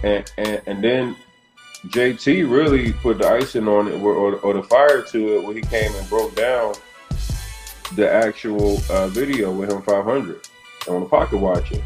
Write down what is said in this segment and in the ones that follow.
And then JT really put the icing on it, or the fire to it, when he came and broke down the actual video with Him500 on the pocket watching.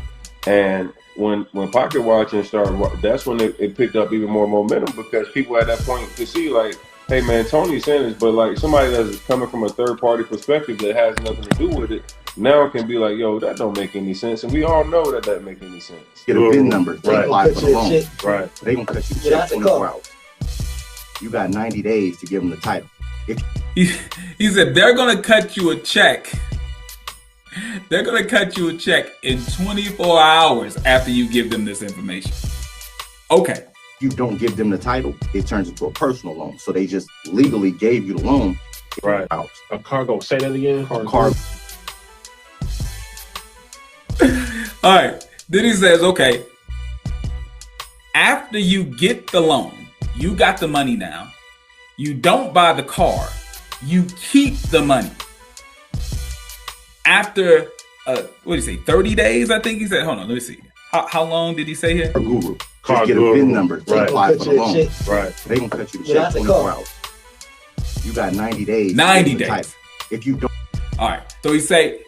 And when pocket watching started, that's when it picked up even more momentum, because people at that point could see, like, hey man, Tony's saying this, but like somebody that's coming from a third party perspective that has nothing to do with it, now can be like, yo, that don't make any sense, and we all know that that make any sense. Get a VIN number, they apply for the loan. Right. They gonna cut you the check 24 hours. You got 90 days to give them the title. He said they're gonna cut you a check. They're gonna cut you a check in 24 hours after you give them this information. Okay. You don't give them the title, it turns into a personal loan. So they just legally gave you the loan. Right. A cargo. Say that again. Cargo. All right. Then he says, okay, after you get the loan, you got the money now. You don't buy the car. You keep the money. After, what did he say, 30 days, I think he said? Hold on, let me see. How long did he say here? Guru. Just get a VIN number to apply for the loan. Right. They gonna cut you the check 24 hours. You got 90 days. 90 days. If you don't. All right. So he say,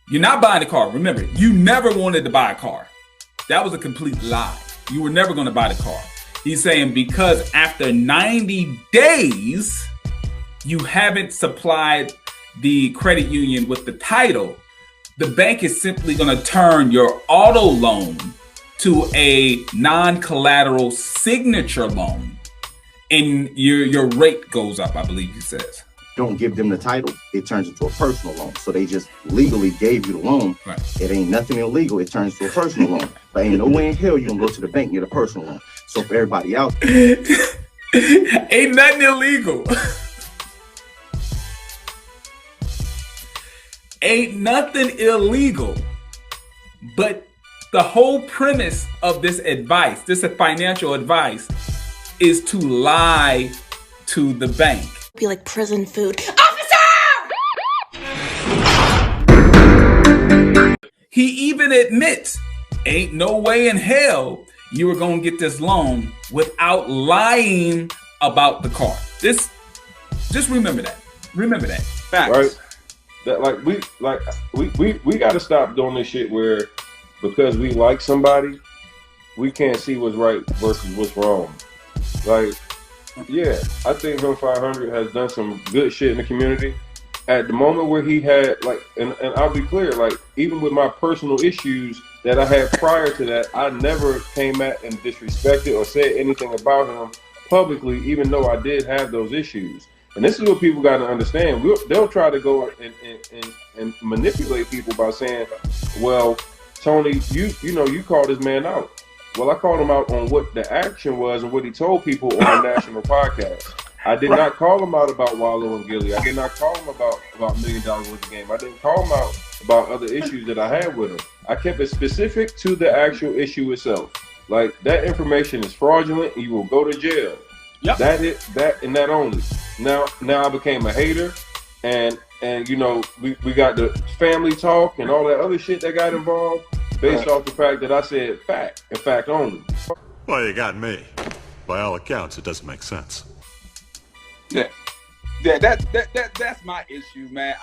you're not buying the car. Remember, you never wanted to buy a car. That was a complete lie. You were never going to buy the car. He's saying because after 90 days, you haven't supplied the credit union with the title, the bank is simply going to turn your auto loan to a non-collateral signature loan, and your rate goes up, I believe he says. Don't give them the title, it turns into a personal loan. So they just legally gave you the loan. Right. It ain't nothing illegal, it turns to a personal loan. But ain't no way in hell you gonna go to the bank and get a personal loan. So for everybody out there, ain't nothing illegal. Ain't nothing illegal. But the whole premise of this advice, this financial advice, is to lie to the bank. Be like prison food. He even admits, ain't no way in hell you were gonna get this loan without lying about the car. Just remember that. Remember that. Facts. Right. That we got to stop doing this shit where, because we like somebody, we can't see what's right versus what's wrong. Like, yeah, I think Him500 has done some good shit in the community. At the moment where he had, like, and I'll be clear, like, even with my personal issues that I had prior to that, I never came at and disrespected or said anything about him publicly, even though I did have those issues. And this is what people got to understand. They'll try to go and manipulate people by saying, well, Tony, you know, you called this man out. Well, I called him out on what the action was and what he told people on a national podcast. I did not call him out about Wallow and Gilly. I did not call him about $1 million worth of game. I didn't call him out about other issues that I had with him. I kept it specific to the actual issue itself. Like, that information is fraudulent and you will go to jail. Yep. That and that only. Now I became a hater, and you know, we got the family talk and all that other shit that got involved based off the fact that I said fact and fact only. Well, you got me. By all accounts, it doesn't make sense. Yeah, that's my issue, man.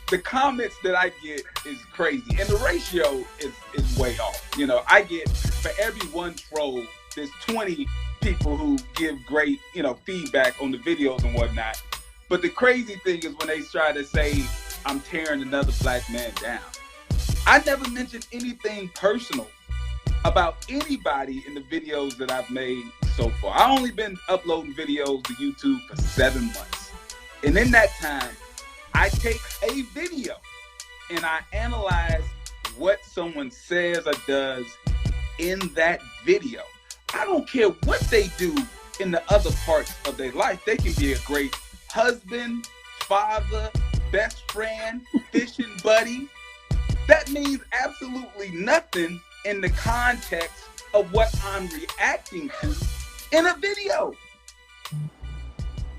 The comments that I get is crazy, and the ratio is way off. You know, I get, for every one troll, there's 20 people who give great, you know, feedback on the videos and whatnot. But the crazy thing is when they try to say I'm tearing another black man down. I never mentioned anything personal about anybody in the videos that I've made so far. I've only been uploading videos to YouTube for 7 months. And in that time, I take a video and I analyze what someone says or does in that video. I don't care what they do in the other parts of their life. They can be a great husband, father, best friend, fishing buddy. That means absolutely nothing in the context of what I'm reacting to in a video.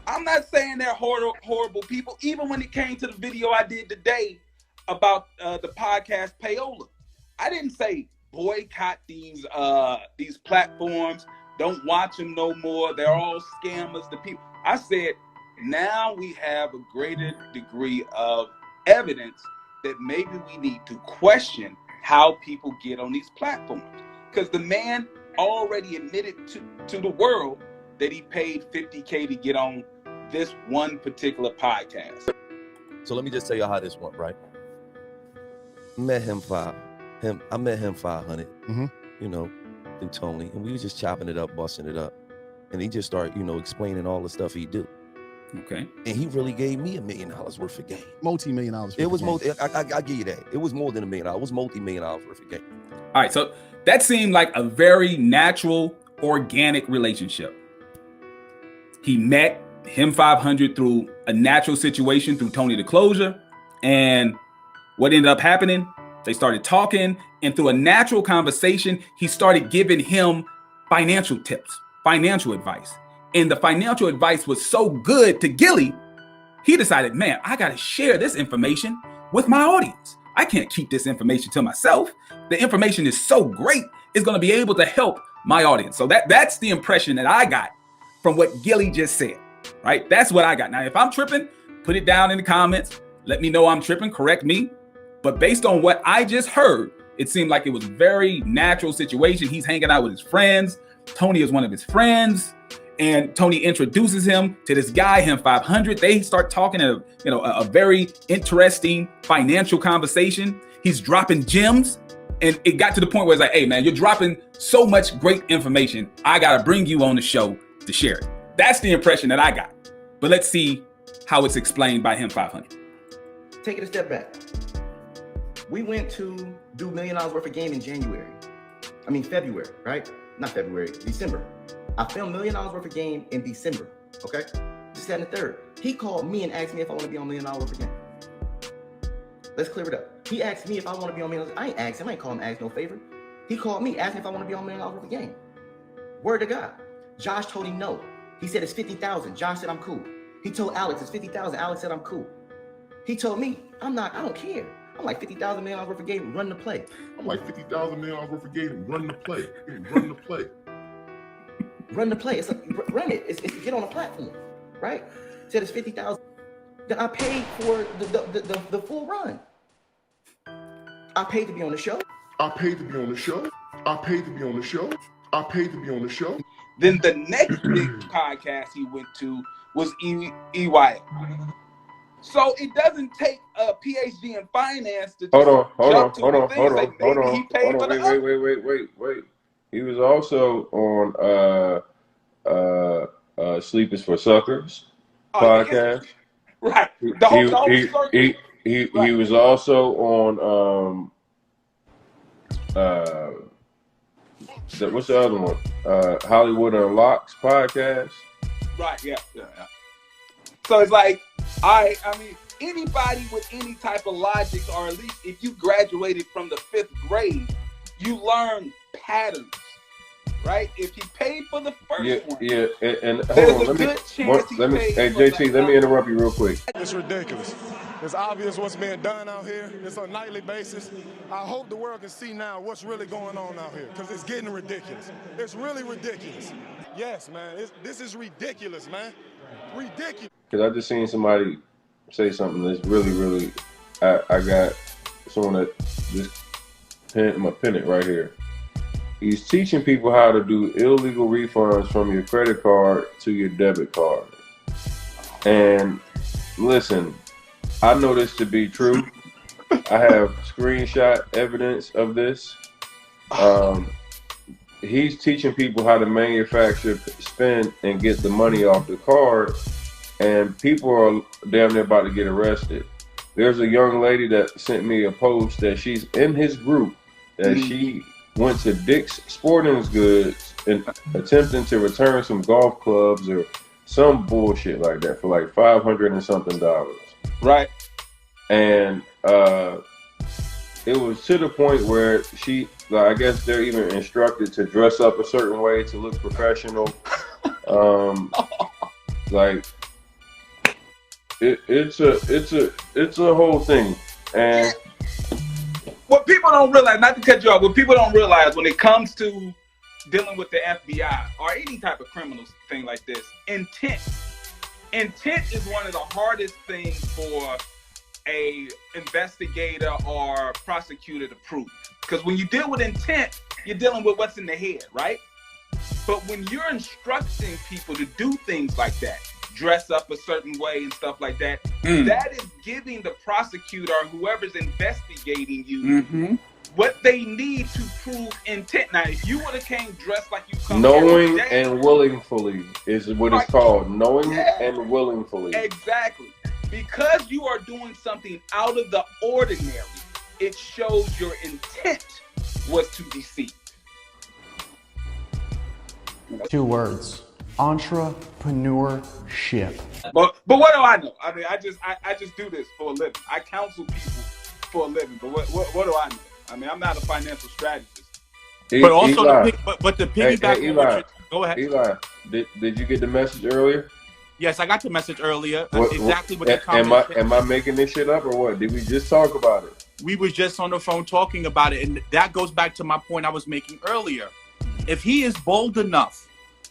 I'm not saying they're horrible people. Even when it came to the video I did today about the podcast Payola, I didn't say boycott these platforms. Don't watch them no more. They're all scammers. The people. I said, now we have a greater degree of evidence that maybe we need to question how people get on these platforms. Because the man already admitted to the world that he paid $50K to get on this one particular podcast. So let me just tell you how this went, right? I met Him500, you know, through Tony, and we was just chopping it up, busting it up. And he just started, you know, explaining all the stuff he do. Okay. And he really gave me $1 million worth of game. Multi-million dollars. It was I give you that. It was more than $1 million. It was multi-million dollars worth of game. All right. So that seemed like a very natural, organic relationship. He met Him500 through a natural situation through Tony the Closure. And what ended up happening, they started talking, and through a natural conversation, he started giving him financial tips, financial advice. And the financial advice was so good to Gilly, he decided, man, I got to share this information with my audience. I can't keep this information to myself. The information is so great, it's going to be able to help my audience. So that's the impression that I got from what Gilly just said, right? That's what I got. Now, if I'm tripping, put it down in the comments. Let me know I'm tripping, correct me. But based on what I just heard, it seemed like it was a very natural situation. He's hanging out with his friends. Tony is one of his friends. And Tony introduces him to this guy, Him500. They start talking a very interesting financial conversation. He's dropping gems. And it got to the point where it's like, hey, man, you're dropping so much great information. I got to bring you on the show to share it. That's the impression that I got. But let's see how it's explained by Him500. Take it a step back. We went to do $1 million worth of game in February, right? Not February, December. I filmed $1 million worth of game in December, okay? Just that and the third. He called me and asked me if I want to be on $1 million worth of game. Let's clear it up. He asked me if I want to be on $1 million. I ain't asked him. I ain't call him ask no favor. He called me, asked me if I want to be on $1 million worth of game. Word to God. Josh told him no. He said it's 50,000. Josh said I'm cool. He told Alex it's 50,000. Alex said I'm cool. He told me I don't care. I'm like 50,000 million worth of game, run the play. I'm like 50,000 million worth of game, run the play. Run the play. Run the play. Run it. It's get on a platform, right? Said it's 50,000. Then I paid for the full run. I paid to be on the show. I paid to be on the show. I paid to be on the show. I paid to be on the show. Then the next big podcast he went to was EY. So it doesn't take a PhD in finance to hold on. Wait. He was also on Sleep is for Suckers podcast. Right. He was also on what's the other one? Hollywood Unlocks podcast. Right. Yeah. So it's like, I mean, anybody with any type of logic, or at least if you graduated from the 5th grade, you learn patterns, right? If he paid for the first one, and hold on, hey JT, let me interrupt you real quick. It's ridiculous. It's obvious what's being done out here. It's on a nightly basis. I hope the world can see now what's really going on out here, because it's getting ridiculous. It's really ridiculous. Yes, man. This is ridiculous, man. Ridiculous. Because I just seen somebody say something that's really, I got someone that just I'm gonna pin it right here. He's teaching people how to do illegal refunds from your credit card to your debit card. And listen, I know this to be true. I have screenshot evidence of this. He's teaching people how to manufacture, spend, and get the money off the card. And people are damn near about to get arrested. There's a young lady that sent me a post that she's in his group, that she went to Dick's Sporting Goods and attempting to return some golf clubs or some bullshit like that for like $500 and something. Right. And it was to the point where she, like, I guess they're even instructed to dress up a certain way to look professional. Like it's a whole thing. And what people don't realize, not to cut you off, what people don't realize when it comes to dealing with the FBI or any type of criminal thing like this, intent is one of the hardest things for a investigator or prosecutor to prove. Because when you deal with intent, you're dealing with what's in the head, right? But when you're instructing people to do things like that, dress up a certain way and stuff like that, that is giving the prosecutor or whoever's investigating you what they need to prove intent. Now, if you would have came dressed like you come knowing day, and willingly is what it's called. Knowing and willingly. Exactly. Because you are doing something out of the ordinary, it shows your intent was to deceive. 2 words: entrepreneurship. But what do I know? I mean, I just do this for a living. I counsel people for a living. But what do I know? I mean, I'm not a financial strategist. But also, Eli, but the piggyback. hey, Eli, go ahead. Eli, did you get the message earlier? Yes, I got the message earlier. Exactly what the comment. Am I making this shit up or what? Did we just talk about it? We was just on the phone talking about it, and that goes back to my point I was making earlier. If he is bold enough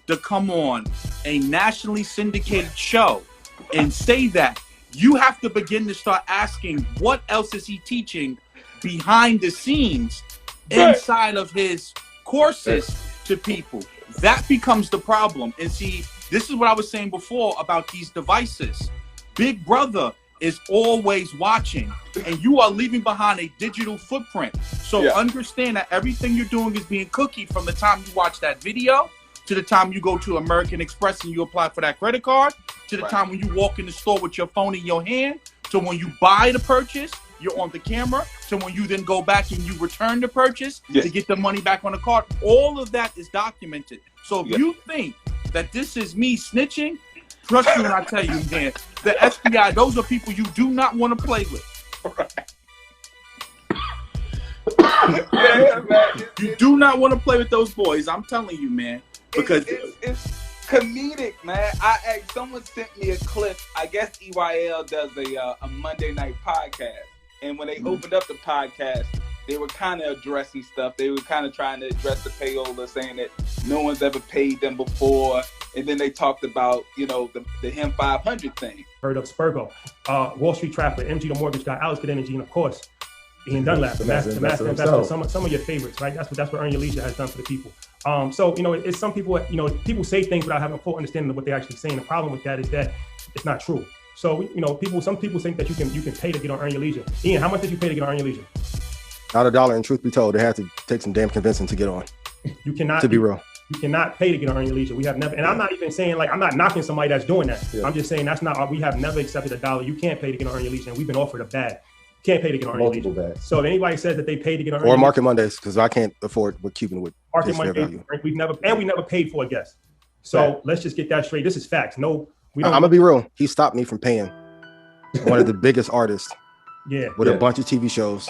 to come on a nationally syndicated show and say that, you have to begin to start asking, what else is he teaching behind the scenes inside of his courses to people? That becomes the problem. And see, this is what I was saying before about these devices. Big Brother is always watching, and you are leaving behind a digital footprint. So understand that everything you're doing is being cookied from the time you watch that video to the time you go to American Express and you apply for that credit card, to the time when you walk in the store with your phone in your hand, to when you buy the purchase, you're on the camera, to when you then go back and you return the purchase to get the money back on the card. All of that is documented. So if you think that this is me snitching, trust me when I tell you, man, the FBI, those are people you do not want to play with. You do not want to play with those boys. I'm telling you, man. Because it's comedic, man. Someone sent me a clip. I guess EYL does a Monday night podcast, and when they opened up the podcast, they were kind of addressing stuff. They were kind of trying to address the payola, saying that no one's ever paid them before, and then they talked about the Him500 thing. Heard of Spurgo, Wall Street Trapper, MG the Mortgage Guy, Alex Good Energy, and of course, Ian Dunlap, the master investor. Some of your favorites, right? That's what Earn Your Leisure has done for the people. So it's some people, people say things without having a full understanding of what they're actually saying. The problem with that is that it's not true. So some people think that you can pay to get on Earn Your Leisure. Ian, how much did you pay to get on Earn Your Leisure? Not $1, and truth be told, they had to take some damn convincing to get on. You cannot. To be real. You cannot pay to get on Earn Your Leisure. We have never, and I'm not even saying I'm not knocking somebody that's doing that. Yeah. I'm just saying we have never accepted $1. You can't pay to get on Earn Your Leisure, and we've been offered a bag. You can't pay to get on Earn Your Leisure. Bags. So if anybody says that they pay to get on Earn Your Leisure, or Market Mondays, because I can't afford what Cuban would. Market Mondays, we never paid for a guest. So let's just get that straight. This is facts. No, we don't. I'm gonna be real. He stopped me from paying one of the biggest artists. With a bunch of TV shows,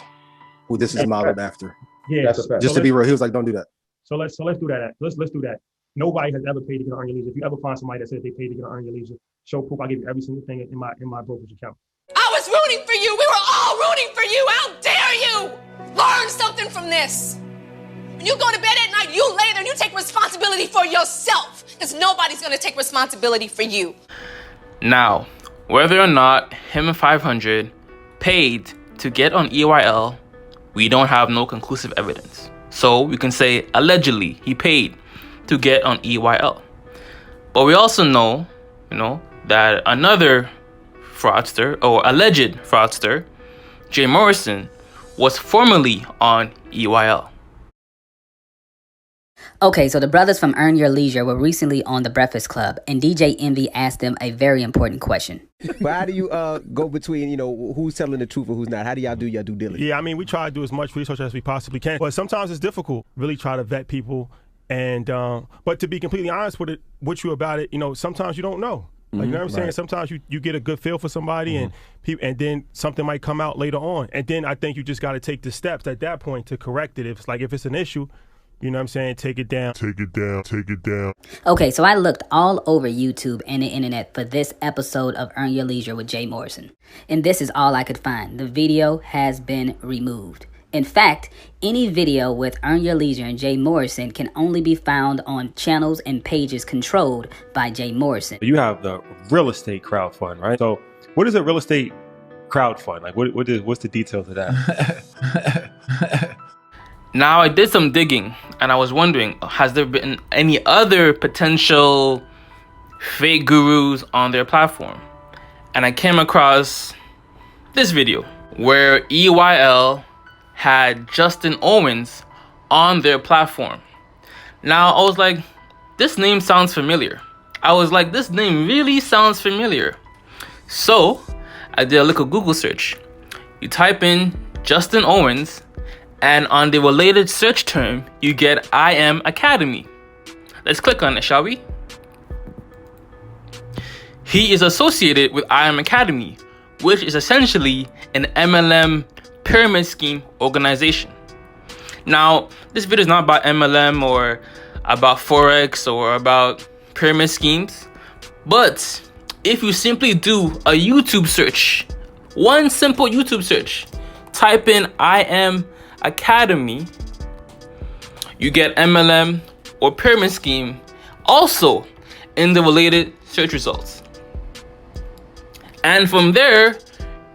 who this is modeled after. Yeah, that's a fact. Just to be real, he was like, "Don't do that." So let's do that. Let's do that. Nobody has ever paid to get on Earn Your Leisure. If you ever find somebody that says they paid to get on Earn Your Leisure, show proof. I'll give you every single thing in my brokerage account. I was rooting for you. We were all rooting for you. How dare you? Learn something from this. When you go to bed at night, you lay there and you take responsibility for yourself, because nobody's going to take responsibility for you. Now, whether or not Him500 paid to get on EYL, we don't have no conclusive evidence. So we can say allegedly he paid to get on EYL. But we also know, that another fraudster or alleged fraudster, Jay Morrison, was formerly on EYL. Okay, so the brothers from Earn Your Leisure were recently on The Breakfast Club, and DJ Envy asked them a very important question. But how do you go between, who's telling the truth and who's not? How do y'all do your due diligence? Yeah, I mean, we try to do as much research as we possibly can, but sometimes it's difficult. Really try to vet people, and but to be completely honest with you about it, sometimes you don't know. Like, you know what I'm saying? Right. Sometimes you get a good feel for somebody, and then something might come out later on, and then I think you just got to take the steps at that point to correct it. If it's an issue, you know what I'm saying? Take it down. Okay, so I looked all over YouTube and the internet for this episode of Earn Your Leisure with Jay Morrison, and this is all I could find. The video has been removed. In fact, any video with Earn Your Leisure and Jay Morrison can only be found on channels and pages controlled by Jay Morrison. You have the real estate crowdfund, right? So what is a real estate crowdfund? Like what's the details of that? Now, I did some digging and I was wondering, has there been any other potential fake gurus on their platform? And I came across this video where EYL had Justin Owens on their platform. Now, I was like, this name sounds familiar. This name really sounds familiar. So I did a little Google search. You type in Justin Owens, and on the related search term, you get I Am Academy. Let's click on it, shall we? He is associated with I Am Academy, which is essentially an MLM pyramid scheme organization. Now, this video is not about MLM or about Forex or about pyramid schemes, but if you simply do a YouTube search, one simple YouTube search, type in I Am Academy, you get MLM or pyramid scheme also in the related search results. And from there,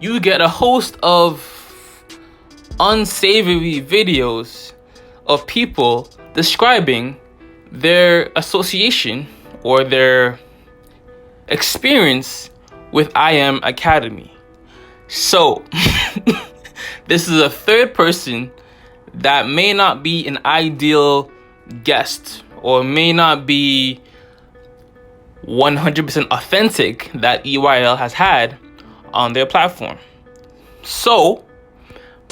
you get a host of unsavory videos of people describing their association or their experience with I Am Academy. So, this is a third person that may not be an ideal guest or may not be 100% authentic that EYL has had on their platform. So,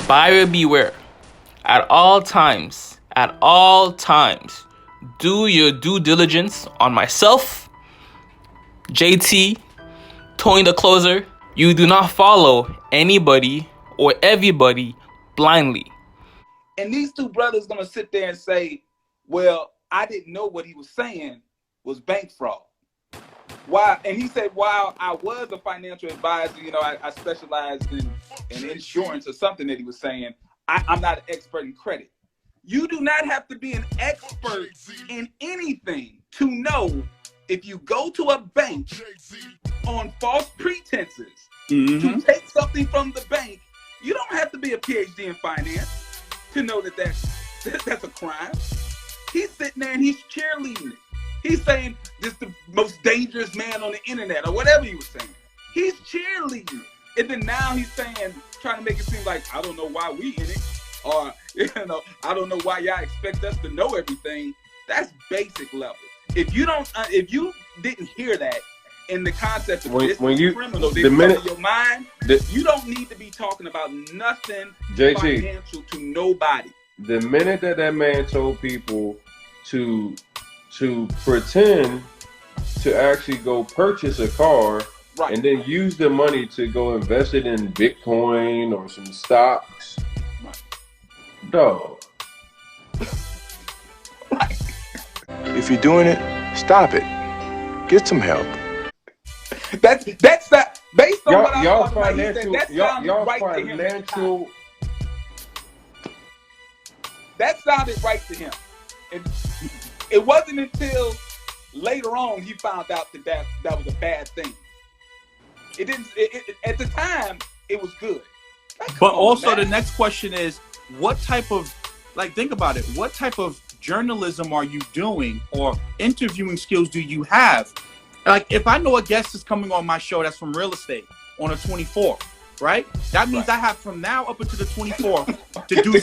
buyer beware. At all times, do your due diligence on myself, JT, Tony the Closer. You do not follow anybody or everybody blindly. And these two brothers gonna sit there and say, well, I didn't know what he was saying was bank fraud. Why? And he said, while I was a financial advisor, I specialized in insurance or something that he was saying, I'm not an expert in credit. You do not have to be an expert in anything to know if you go to a bank on false pretenses to take something from the bank. You don't have to be a PhD in finance to know that that's a crime. He's sitting there and he's cheerleading it. He's saying this is the most dangerous man on the internet or whatever he was saying. He's cheerleading it. And then now he's saying, trying to make it seem like, I don't know why we in it. Or, I don't know why y'all expect us to know everything. That's basic level. If you didn't hear that in the concept of this criminal, this in your mind, you don't need to be talking about nothing financial to nobody. The minute that man told people to pretend to actually go purchase a car, right, and then use the money to go invest it in Bitcoin or some stocks, right, dog. Right. If you're doing it, stop it. Get some help. That's that. Based on what y'all I financial, y'all right financial. That sounded right to him. It wasn't until later on he found out that was a bad thing. It didn't. At the time, it was good. But also, the next question is, what type of, think about it. What type of journalism are you doing, or interviewing skills do you have? Like, if I know a guest is coming on my show that's from real estate on a 24th, right? That means I have from now up until the 24th to do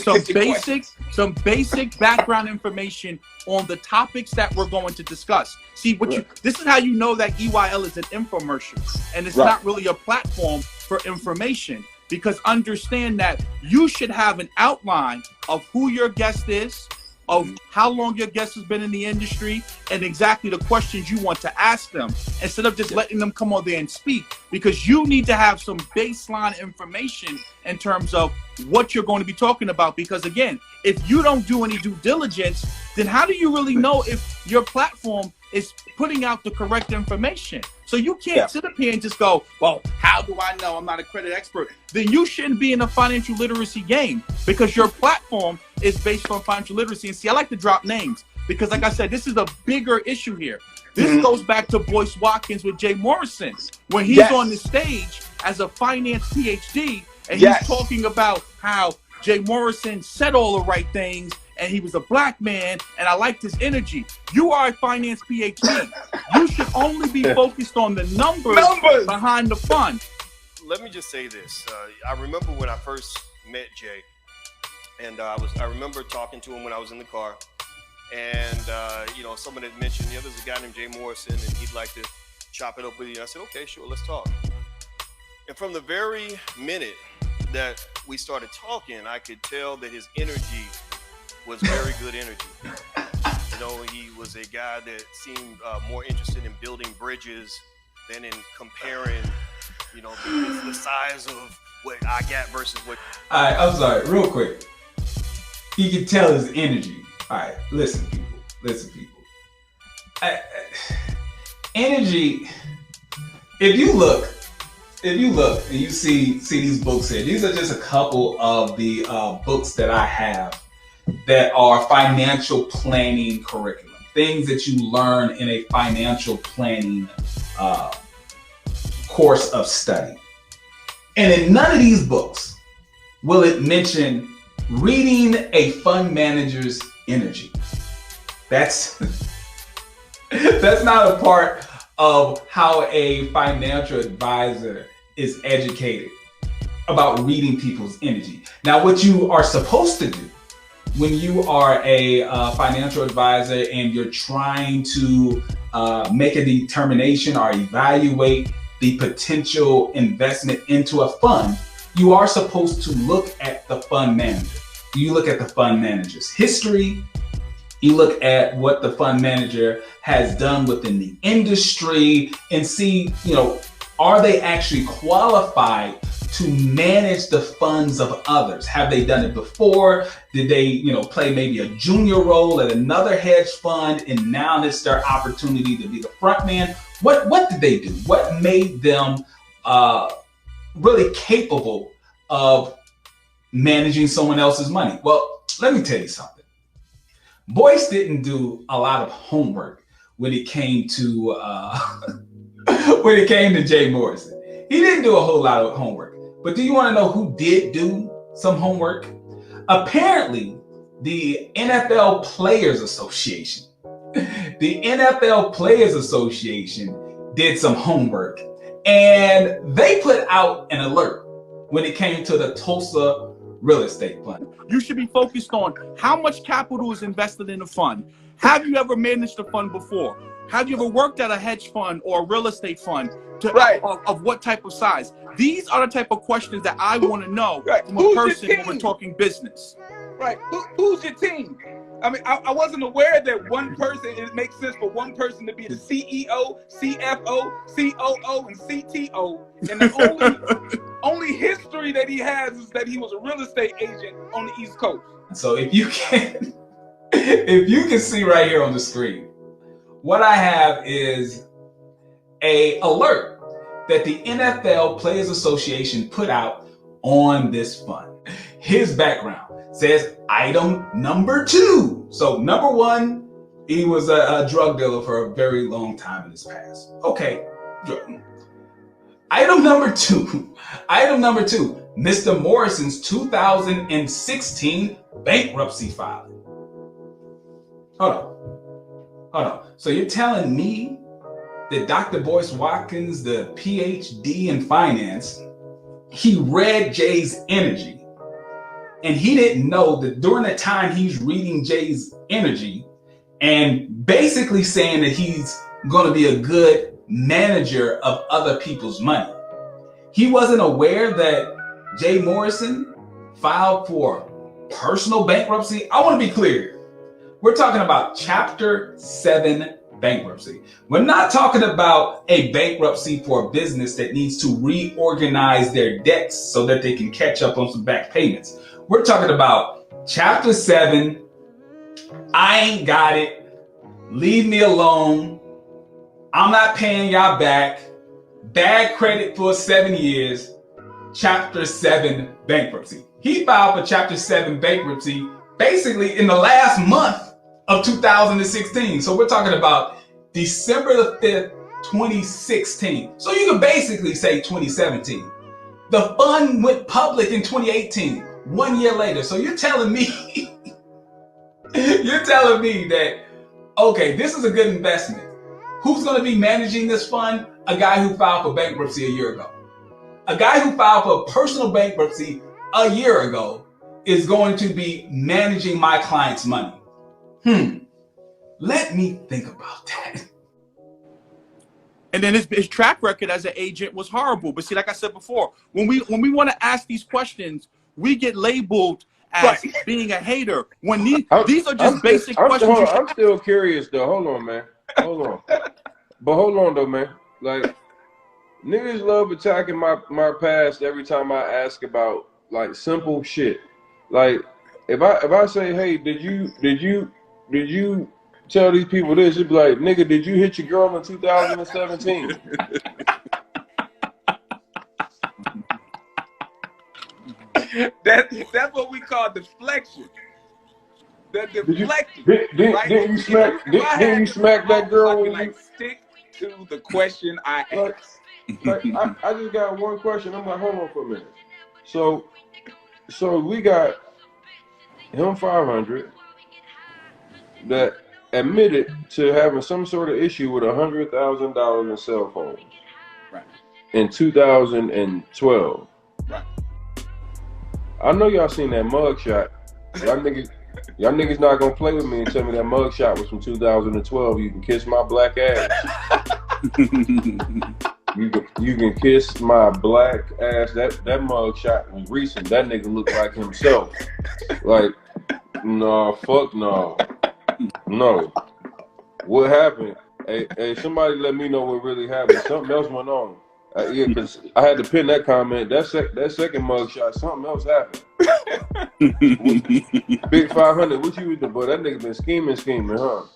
some basic background information on the topics that we're going to discuss. See, this is how you know that EYL is an infomercial, and it's not really a platform for information, because understand that you should have an outline of who your guest is, of how long your guest has been in the industry, and exactly the questions you want to ask them, instead of just letting them come on there and speak, because you need to have some baseline information in terms of what you're going to be talking about. Because again, if you don't do any due diligence, then how do you really know if your platform is putting out the correct information? So you can't sit up here and just go, well, how do I know? I'm not a credit expert. Then you shouldn't be in the financial literacy game, because your platform is based on financial literacy. And see, I like to drop names because, like I said, this is a bigger issue here. This goes back to Boyce Watkins with Jay Morrison, when he's on the stage as a finance PhD, and he's talking about how Jay Morrison said all the right things, and he was a black man, and I liked his energy. You are a finance PhD. You should only be focused on the numbers behind the fund. Let me just say this. I remember when I first met Jay, and I remember talking to him when I was in the car, and someone had mentioned, there's a guy named Jay Morrison, and he'd like to chop it up with you. I said, okay, sure, let's talk. And from the very minute that we started talking, I could tell that his energy was very good energy. He was a guy that seemed more interested in building bridges than in comparing, the size of what I got versus what. All right, I'm sorry, real quick. You can tell his energy. All right, listen, people. Energy. If you look and you see these books here, these are just a couple of the books that I have that are financial planning curriculum, things that you learn in a financial planning course of study. And in none of these books will it mention reading a fund manager's energy. That's not a part of how a financial advisor is educated about reading people's energy. Now, what you are supposed to do when you are a financial advisor and you're trying to make a determination or evaluate the potential investment into a fund, you are supposed to look at the fund manager. You look at the fund manager's history. You look at what the fund manager has done within the industry and see, are they actually qualified to manage the funds of others? Have they done it before? Did they, play maybe a junior role at another hedge fund and now it's their opportunity to be the front man? What did they do? What made them really capable of managing someone else's money? Well, let me tell you something. Boyce didn't do a lot of homework when it came to Jay Morrison. He didn't do a whole lot of homework. But do you want to know who did do some homework? Apparently, the NFL Players Association. The NFL Players Association did some homework, and they put out an alert when it came to the Tulsa real estate fund. You should be focused on how much capital is invested in a fund. Have you ever managed a fund before? Have you ever worked at a hedge fund or a real estate fund of what type of size? These are the type of questions that I want to know from a person when we're talking business. Right. Who's your team? I mean, I wasn't aware that one person, it makes sense for one person to be the CEO, CFO, COO, and CTO. And the only history that he has is that he was a real estate agent on the East Coast. So if you can see right here on the screen, what I have is a alert that the NFL Players Association put out on this fund. His background says item number 2. So number 1, he was a drug dealer for a very long time in his past. Okay. Item number 2, Mr. Morrison's 2016 bankruptcy filing. Hold on. So you're telling me that Dr. Boyce Watkins, the PhD in finance, he read Jay's energy, and he didn't know that during the time he's reading Jay's energy and basically saying that he's going to be a good manager of other people's money, he wasn't aware that Jay Morrison filed for personal bankruptcy. I want to be clear. We're talking about Chapter 7 bankruptcy. We're not talking about a bankruptcy for a business that needs to reorganize their debts so that they can catch up on some back payments. We're talking about Chapter 7. I ain't got it. Leave me alone. I'm not paying y'all back. Bad credit for 7 years. Chapter 7 bankruptcy. He filed for Chapter 7 bankruptcy basically in the last month of 2016. So we're talking about December the 5th, 2016. So you can basically say 2017. The fund went public in 2018, 1 year later. So you're telling me, that, okay, this is a good investment. Who's going to be managing this fund? A guy who filed for bankruptcy a year ago. A guy who filed for personal bankruptcy a year ago is going to be managing my client's money. Let me think about that. And then his track record as an agent was horrible. But see, like I said before, when we want to ask these questions, we get labeled as being a hater. When these are just basic questions. I'm still curious though. Hold on, man. Hold on. But hold on though, man. Like, niggas love attacking my past every time I ask about like simple shit. Like, if I say, hey, did you tell these people this? It'd be like, nigga, did you hit your girl in 2017? That's what we call deflection. The deflection. Didn't you smack that girl when you stick to the question I asked? Like, I just got one question. I'm like, hold on for a minute. So we got Him500 that admitted to having some sort of issue with $100,000 in cell phones in 2012. Right. I know y'all seen that mugshot. Y'all niggas not gonna play with me and tell me that mugshot was from 2012. You can kiss my black ass. You can kiss my black ass. That mugshot was recent. That nigga looked like himself. Like, no, fuck no. No. What happened? Hey, somebody let me know what really happened. Something else went on. Yeah, because I had to pin that comment. That second mugshot, something else happened. Big 500, what you with the boy? That nigga been scheming, huh?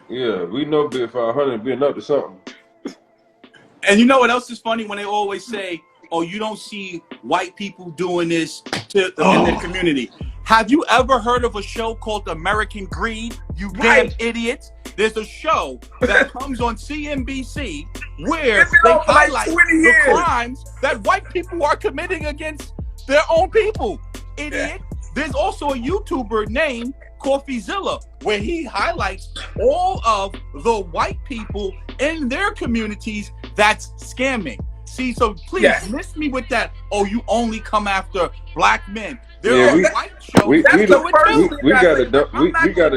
Yeah, we know Big 500 been up to something. And you know what else is funny? When they always say, oh, you don't see white people doing this in their community. Have you ever heard of a show called American Greed? You damn idiots. There's a show that comes on CNBC where they highlight the crimes that white people are committing against their own people. Idiot. There's also a YouTuber named CoffeeZilla where he highlights all of the white people in their communities that's scamming. See, so please miss me with that. Oh, you only come after black men. There are white shows. We got the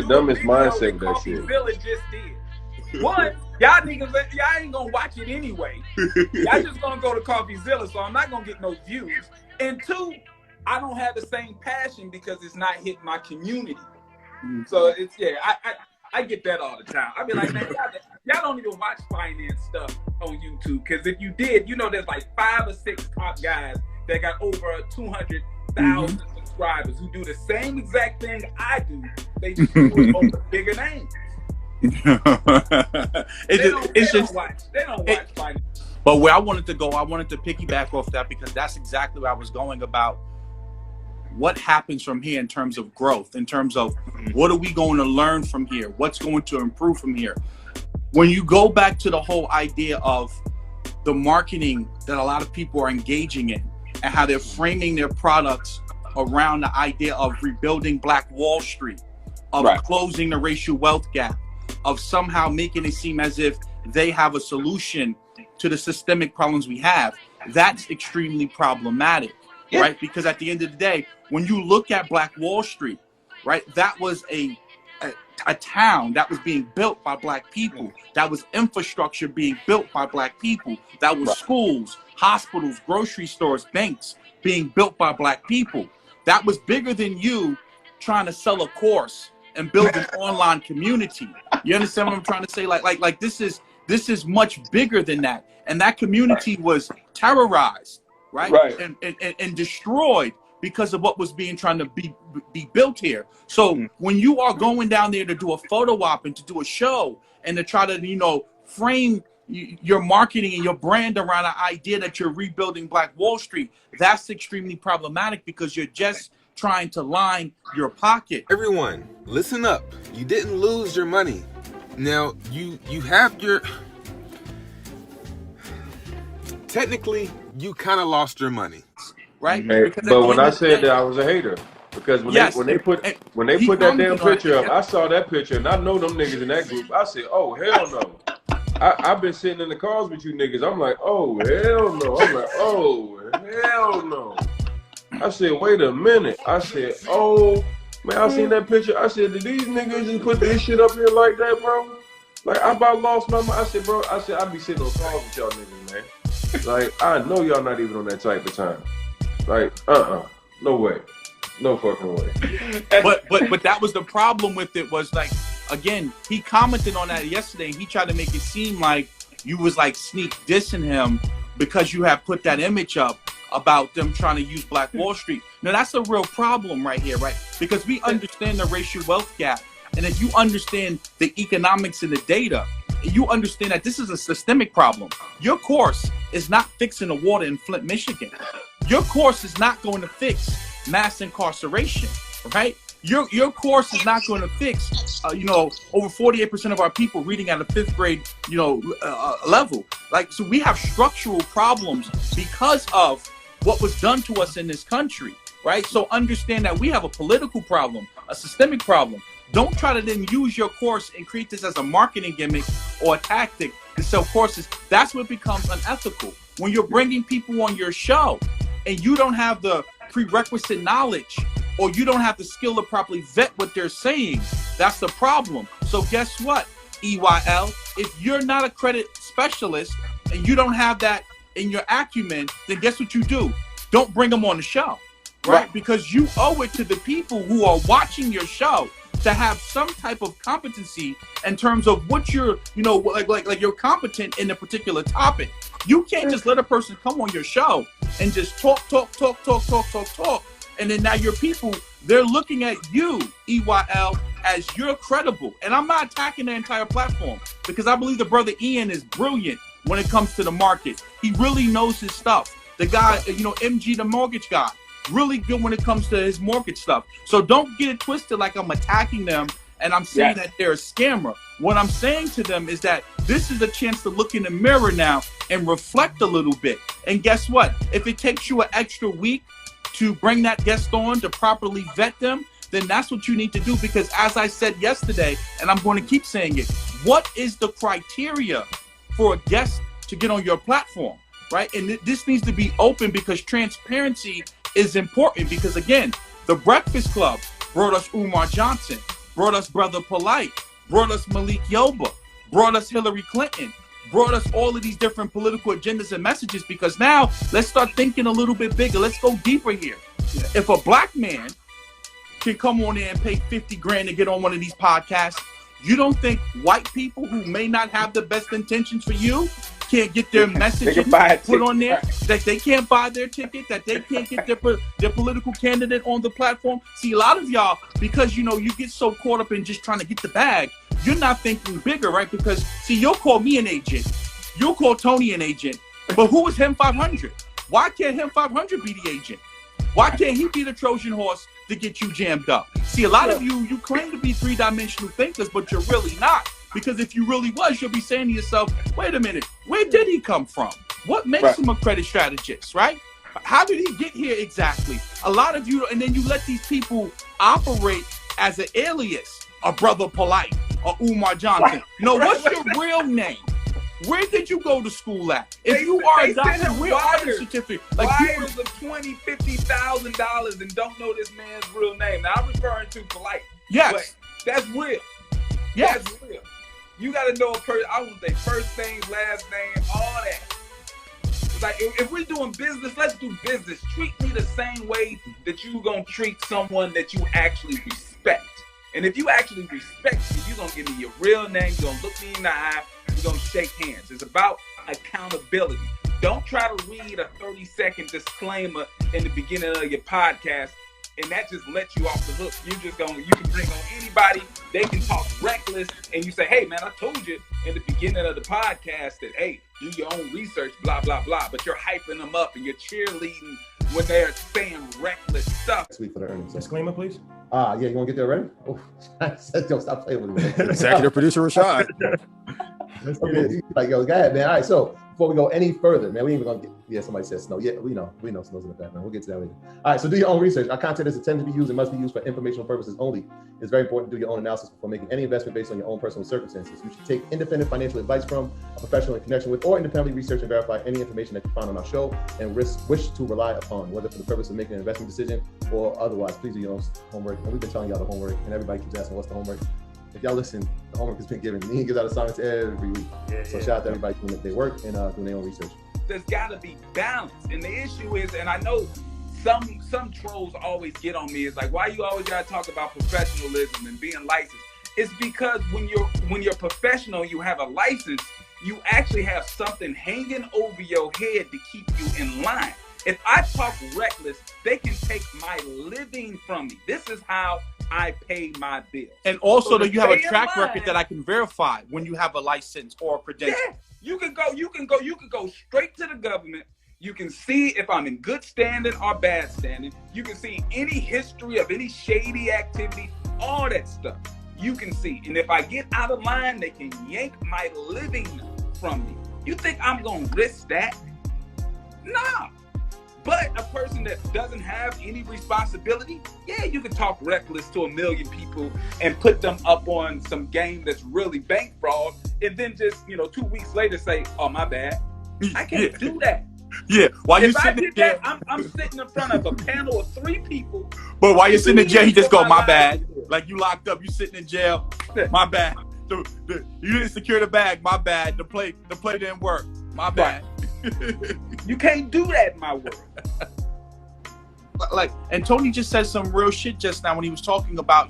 dumbest mindset of that shit. Villa just did. One, y'all niggas, y'all ain't gonna watch it anyway. Y'all just gonna go to CoffeeZilla, so I'm not gonna get no views. And two, I don't have the same passion because it's not hitting my community. So it's I get that all the time. I be like, man, y'all don't even watch finance stuff on YouTube, because if you did, you know there's like 5 or 6 top guys that got over 200,000 subscribers who do the same exact thing I do. They just do it over bigger names. They don't watch finance. But where I wanted to go, I wanted to piggyback off that, because that's exactly where I was going about what happens from here in terms of growth, in terms of what are we going to learn from here? What's going to improve from here? When you go back to the whole idea of the marketing that a lot of people are engaging in and how they're framing their products around the idea of rebuilding Black Wall Street, of closing the racial wealth gap, of somehow making it seem as if they have a solution to the systemic problems we have, that's extremely problematic, right? Because at the end of the day, when you look at Black Wall Street, right, that was a town that was being built by Black people. That was infrastructure being built by Black people. That was schools, hospitals, grocery stores, banks being built by Black people. That was bigger than you trying to sell a course and build an online community. You understand what I'm trying to say? Like this is much bigger than that. And that community was terrorized, right? And destroyed because of what was trying to be built here. So when you are going down there to do a photo op and to do a show and to try to, frame your marketing and your brand around an idea that you're rebuilding Black Wall Street, that's extremely problematic because you're just trying to line your pocket. Everyone, listen up. You didn't lose your money. Now, you have your... Technically, you kind of lost your money. Right? Hey, but when I said that, I was a hater. Because when they put that damn picture up, I saw that picture and I know them niggas in that group. I said, oh, hell no. I've been sitting in the cars with you niggas. I'm like, oh, hell no. I'm like, oh, hell no. I said, wait a minute. I said, oh, man, I seen that picture. I said, did these niggas just put this shit up here like that, bro? Like, I about lost my mind. I said, bro, I be sitting on calls with y'all niggas, man. Like, I know y'all not even on that type of time. Like, no way. No fucking way. But that was the problem with it was like, again, he commented on that yesterday and he tried to make it seem like you was like sneak dissing him because you have put that image up about them trying to use Black Wall Street. Now that's a real problem right here, right? Because we understand the racial wealth gap. And if you understand the economics and the data, you understand that this is a systemic problem. Your course is not fixing the water in Flint, Michigan. Your course is not going to fix mass incarceration, right? Your course is not going to fix, over 48% of our people reading at a 5th grade, level. Like, so we have structural problems because of what was done to us in this country, right? So understand that we have a political problem, a systemic problem. Don't try to then use your course and create this as a marketing gimmick or a tactic to sell courses. That's what becomes unethical. When you're bringing people on your show and you don't have the prerequisite knowledge or you don't have the skill to properly vet what they're saying, that's the problem. So guess what, EYL? If you're not a credit specialist and you don't have that in your acumen, then guess what you do? Don't bring them on the show, right? Because you owe it to the people who are watching your show to have some type of competency in terms of what you're, like you're competent in a particular topic. You can't just let a person come on your show and just talk. And then now your people, they're looking at you, EYL, as you're credible. And I'm not attacking the entire platform because I believe the brother Ian is brilliant when it comes to the market. He really knows his stuff. The guy, MG, the mortgage guy, really good when it comes to his mortgage stuff. So don't get it twisted like I'm attacking them and I'm saying that they're a scammer. What I'm saying to them is that this is a chance to look in the mirror now and reflect a little bit. And guess what? If it takes you an extra week to bring that guest on to properly vet them, then that's what you need to do. Because as I said yesterday, and I'm going to keep saying it, what is the criteria for a guest to get on your platform, right? And this needs to be open because transparency is important. Because again, the Breakfast Club brought us Umar Johnson, brought us Brother Polite, brought us Malik Yoba, brought us Hillary Clinton, brought us all of these different political agendas and messages. Because now let's start thinking a little bit bigger. Let's go deeper here. If a black man can come on there and pay 50 grand to get on one of these podcasts, you don't think white people who may not have the best intentions for you can't get their message put on there, that they can't buy their ticket, that they can't get their political candidate on the platform? See, a lot of y'all, because you get so caught up in just trying to get the bag, you're not thinking bigger, right? Because see, you'll call me an agent, you'll call Tony an agent, but who is Him500? Why can't Him500 be the agent? Why can't he be the Trojan horse to get you jammed up? See, a lot of you claim to be three-dimensional thinkers, but you're really not. Because if you really was, you'll be saying to yourself, wait a minute, where did he come from? What makes him a credit strategist, right? How did he get here exactly? A lot of you, and then you let these people operate as an alias, a Brother Polite, or Umar Johnson. No, what's your real name? Where did you go to school at? If you are a doctor, where are your certificate? Like wires of $20,000, $50,000 and don't know this man's real name. Now I'm referring to Polite. Yes. But that's real. Yes. That's real. You got to know a person. I want their first name, last name, all that. Like, if we're doing business, let's do business. Treat me the same way that you're going to treat someone that you actually respect. And if you actually respect me, you're going to give me your real name. You're going to look me in the eye. You're going to shake hands. It's about accountability. Don't try to read a 30-second disclaimer in the beginning of your podcast, and that just lets you off the hook. You can bring on anybody. They can talk reckless, and you say, "Hey, man, I told you in the beginning of the podcast that, hey, do your own research, blah blah blah." But you're hyping them up and you're cheerleading when they're saying reckless stuff. Next week for the earnings. Disclaimer, please. Yeah, you want to get there ready? Oh, don't stop playing with me. Executive producer Rashad. Okay, like, yo, go ahead, man. All right, so before we go any further, man, we ain't even gonna get. Yeah, somebody said snow. Yeah, we know snow's in the background. We'll get to that later. All right, so do your own research. Our content is intended to be used and must be used for informational purposes only. It's very important to do your own analysis before making any investment based on your own personal circumstances. You should take independent financial advice from a professional in connection with, or independently research and verify any information that you find on our show and wish to rely upon, whether for the purpose of making an investment decision or otherwise. Please do your own homework. And we've been telling y'all the homework, and everybody keeps asking, what's the homework? If y'all listen, the homework has been given. He gives out assignments every week. So shout out to everybody doing their work and doing their own research. There's got to be balance, and the issue is, and I know some trolls always get on me. It's like, why you always got to talk about professionalism and being licensed? It's because when you're professional, you have a license. You actually have something hanging over your head to keep you in line. If I talk reckless, they can take my living from me. This is how I pay my bills. And also So that you have a track stay in record that I can verify when you have a license or a credential. Yeah, you can go straight to the government. You can see if I'm in good standing or bad standing. You can see any history of any shady activity, all that stuff. You can see. And if I get out of line, they can yank my living from me. You think I'm gonna risk that? Nah. But a person that doesn't have any responsibility, yeah, you can talk reckless to a million people and put them up on some game that's really bank fraud, and then just 2 weeks later say, "Oh, my bad." I can't do that. Yeah, while you If I sitting did there, that, I'm sitting in front of a panel of 3 people. but while you're sitting in jail, he just go, "My life. bad." Like you locked up, you sitting in jail, "My bad." You didn't secure the bag, "My bad." The play didn't work, "My bad." You can't do that in my world. Like, and Tony just said some real shit just now when he was talking about,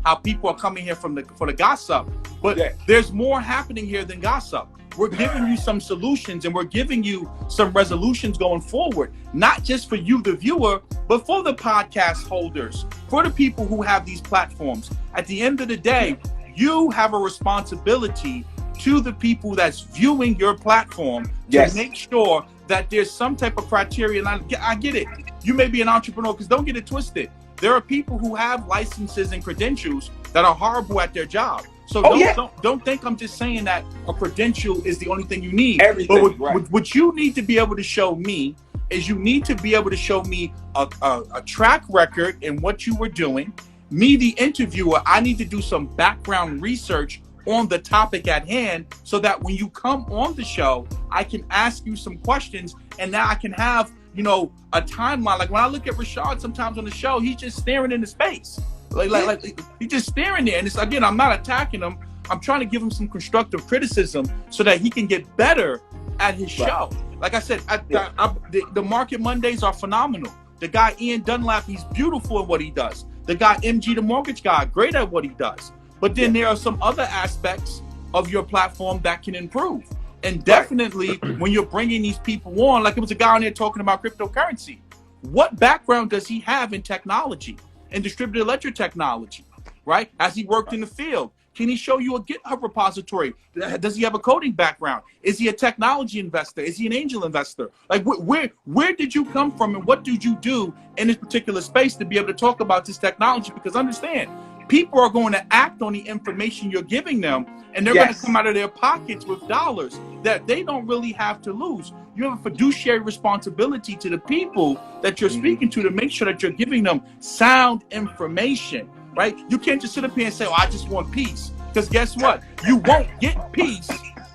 how people are coming here for the gossip. But there's more happening here than gossip. We're giving you some solutions and we're giving you some resolutions going forward, not just for you, the viewer, but for the podcast holders, for the people who have these platforms. At the end of the day, you have a responsibility to the people that's viewing your platform to make sure that there's some type of criteria. And I get it. You may be an entrepreneur, because don't get it twisted. There are people who have licenses and credentials that are horrible at their job. So don't think I'm just saying that a credential is the only thing you need. Everything, but what you need to be able to show me is you need to be able to show me a track record in what you were doing. Me, the interviewer, I need to do some background research on the topic at hand, so that when you come on the show, I can ask you some questions, and now I can have, a timeline. Like when I look at Rashad sometimes on the show, he's just staring into space. Like he's just staring there. And it's, again, I'm not attacking him. I'm trying to give him some constructive criticism so that he can get better at his show. Like I said, the Market Mondays are phenomenal. The guy Ian Dunlap, he's beautiful in what he does. The guy MG, the mortgage guy, great at what he does. But then there are some other aspects of your platform that can improve. And definitely when you're bringing these people on, like it was a guy on there talking about cryptocurrency. What background does he have in technology and distributed ledger technology, right? Has he worked in the field? Can he show you a GitHub repository? Does he have a coding background? Is he a technology investor? Is he an angel investor? Like where did you come from, and what did you do in this particular space to be able to talk about this technology? Because understand, people are going to act on the information you're giving them, and they're going to come out of their pockets with dollars that they don't really have to lose. You have a fiduciary responsibility to the people that you're speaking to make sure that you're giving them sound information, right? You can't just sit up here and say, "Oh, I just want peace." Because guess what? You won't get peace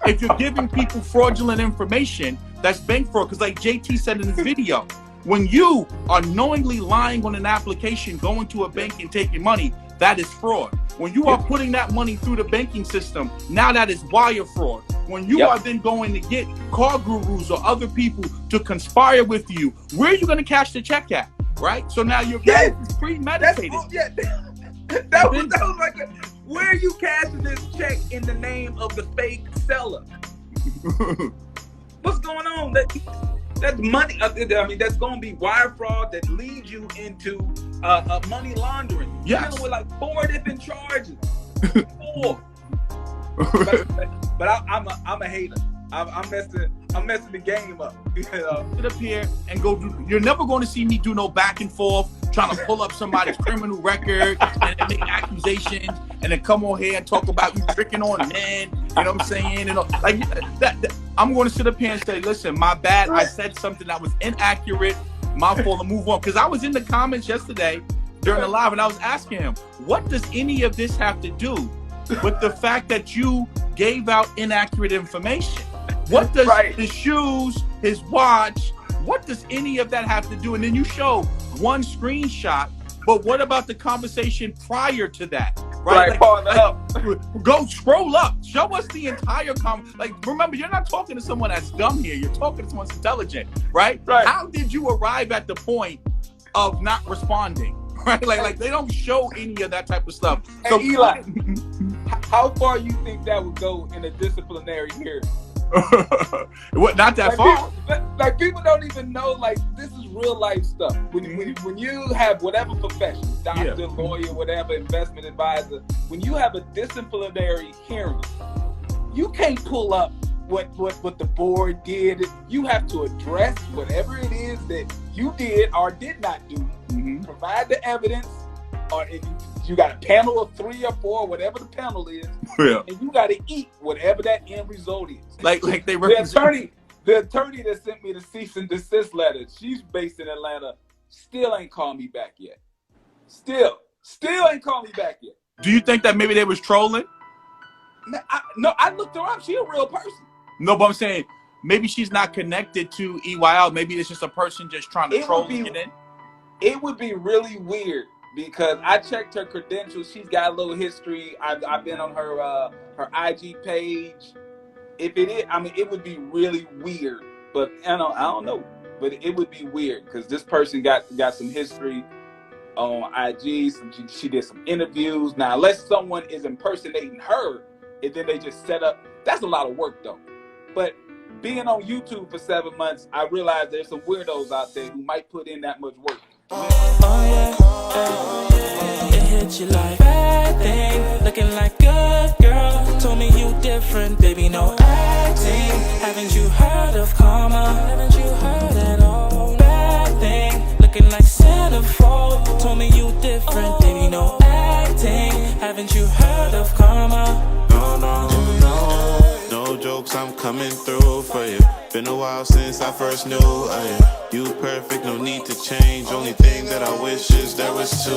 if you're giving people fraudulent information that's bank fraud. Because like JT said in his video, when you are knowingly lying on an application, going to a bank and taking money, that is fraud. When you are putting that money through the banking system, now that is wire fraud. When you are then going to get car gurus or other people to conspire with you, where are you going to cash the check at, right? So now you're premeditated. That was like, where are you cashing this check in the name of the fake seller? What's going on? That's money. I mean, that's going to be wire fraud that leads you into money laundering. You're dealing with like 4 different charges. 4. but I'm a hater. I'm messing the game up. Sit up here and go. You're never going to see me do no back and forth, trying to pull up somebody's criminal record and then make accusations, and then come on here and talk about you tricking on men. You know what I'm saying? And like that, I'm going to sit up here and say, listen, my bad. I said something that was inaccurate. My fault, and move on. Because I was in the comments yesterday during the live, and I was asking him, what does any of this have to do with the fact that you gave out inaccurate information? What does his shoes, his watch, what does any of that have to do? And then you show one screenshot, but what about the conversation prior to that? Right? Go scroll up. Show us the entire remember, you're not talking to someone that's dumb here. You're talking to someone that's intelligent, right? How did you arrive at the point of not responding? Right? Like they don't show any of that type of stuff. So Eli, how far you think that would go in a disciplinary hearing? What? Not that far. Like people don't even know. Like this is real life stuff. When you have whatever profession, doctor, lawyer, whatever, investment advisor, when you have a disciplinary hearing, you can't pull up what the board did. You have to address whatever it is that you did or did not do. Provide the evidence, or if you got a panel of 3 or 4, whatever the panel is, and you got to eat whatever that end result is. Like they represent. The attorney that sent me the cease and desist letter, she's based in Atlanta, still ain't called me back yet. Still ain't called me back yet. Do you think that maybe they was trolling? No, I looked her up. She a real person. No, but I'm saying maybe she's not connected to EYL. Maybe it's just a person just trying to troll and get in. It would be really weird because I checked her credentials. She's got a little history. I've been on her IG page. If it is, I mean, it would be really weird. But I don't know. But it would be weird because this person got some history on IG. She did some interviews. Now, unless someone is impersonating her, and then they just set up. That's a lot of work, though. But being on YouTube for 7 months, I realized there's some weirdos out there who might put in that much work. It hit you like bad thing, looking like good girl. Told me you different, baby, no acting. Haven't you heard of karma? Haven't you heard at all? Bad thing, looking like centerfold. Told me you different, baby, no acting. Haven't you heard of karma? No jokes, I'm coming through for you. Been a while since I first knew you. You perfect, no need to change. Only thing that I wish is there was 2.